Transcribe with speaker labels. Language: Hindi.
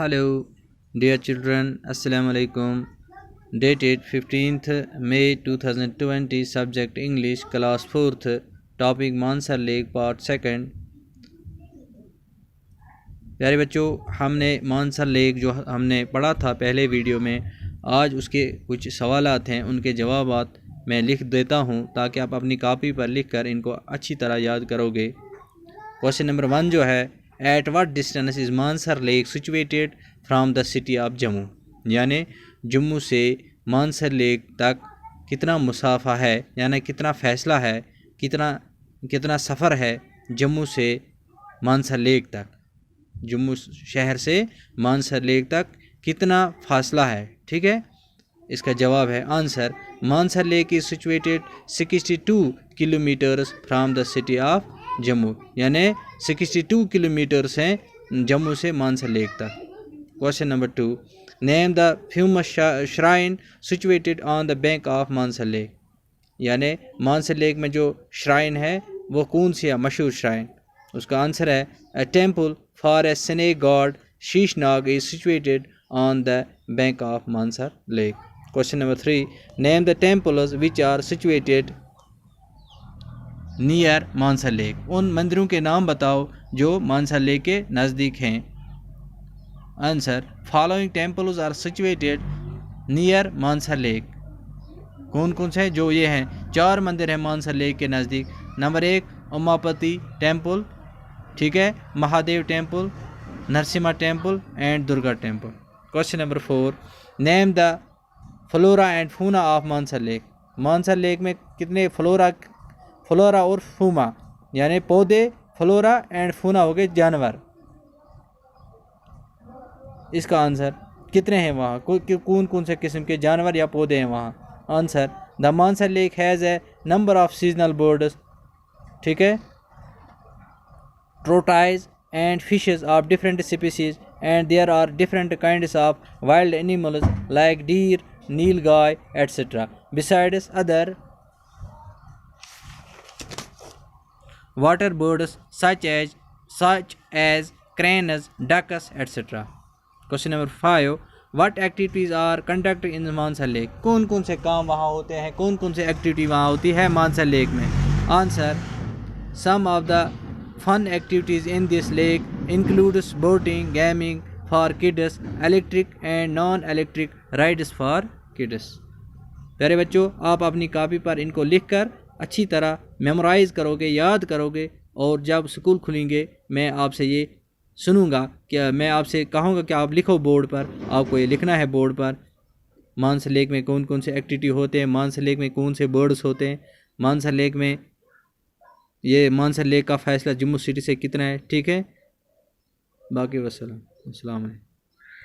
Speaker 1: Hello, dear children. Assalamu alaikum. Dated 15th May 2020. Subject English, Class 4th. Topic Mansar lake Part 2. प्यारे बच्चों, हमने मानसर लेक जो हमने पढ़ा था पहले वीडियो में, आज उसके कुछ सवालात हैं, उनके जवाबात मैं लिख देता हूं ताकि आप अपनी कॉपी पर लिख कर इनको अच्छी तरह याद करोगे। क्वेश्चन नंबर 1 जो है, at what distance is Mansar lake situated from the city of Jammu, यानी जम्मू से मानसर लेक तक कितना मुसाफा है, यानी कितना फ़ासला है, कितना सफ़र है जम्मू से मानसर लेक तक। जम्मू शहर से मानसर लेक तक कितना फासला है। ठीक है, इसका जवाब है answer, Mansar lake is situated 62 kilometres from the city of Jammu, यानी 62 किलोमीटर्स हैं जम्मू से मानसर लेक तक। Question number 2, name the famous shrine situated on the bank of Mansar lake, यानी मानसर लेक में जो श्राइन है वो कौन सी है मशहूर श्राइन। उसका आंसर है a temple for a snake god Sheshnag is situated on the bank of Mansar lake. Question number 3, name the temples which are situated near Mansar lake, उन मंदिरों के नाम बताओ जो मानसर लेक के नज़दीक हैं। Answer, following temples are situated near Mansar lake, कौन कौन से जो ये हैं, 4 मंदिर हैं मानसर लेक के नज़दीक। नंबर 1 उमापति टेम्पल, ठीक है, Mahadev temple, Narasimha temple and Durga temple. Question number 4, name the flora and fauna of Mansar lake, Mansar lake में कितने फ्लोरा और फूमा, यानी पौधे, फ्लोरा एंड फूना हो गए जानवर। इसका आंसर कितने हैं वहाँ, कौन कौन से किस्म के जानवर या पौधे हैं वहाँ। Answer, the Mansar lake has a number of seasonal birds, ठीक है, tortoise and fishes of different species, and there are different kinds of wild animals like deer, nilgai, etc. besides other water birds such as cranes, ducks, etc. Question number 5, what activities are conducted in Mansar lake, कौन कौन से काम वहाँ होते हैं, कौन कौन से एक्टिविटी वहाँ होती है मानसर लेक में। Answer, some of the fun activities in this lake includes boating, gaming for kids, electric and non-electric rides for kids। प्यारे बच्चों, आप अपनी कॉपी पर इनको लिखकर अच्छी तरह मेमोराइज़ करोगे, याद करोगे, और जब स्कूल खुलेंगे मैं आपसे ये सुनूंगा कि मैं आपसे कहूँगा कि आप लिखो बोर्ड पर, आपको ये लिखना है बोर्ड पर, मानसर लेक में कौन कौन से एक्टिविटी होते हैं, मानसर लेक में कौन से बर्ड्स होते हैं, मानसर लेक में ये मानसर लेक का फ़ासला जम्मू सिटी से कितना है। ठीक है, बाकी वसलाम, अस्सलाम वालेकुम।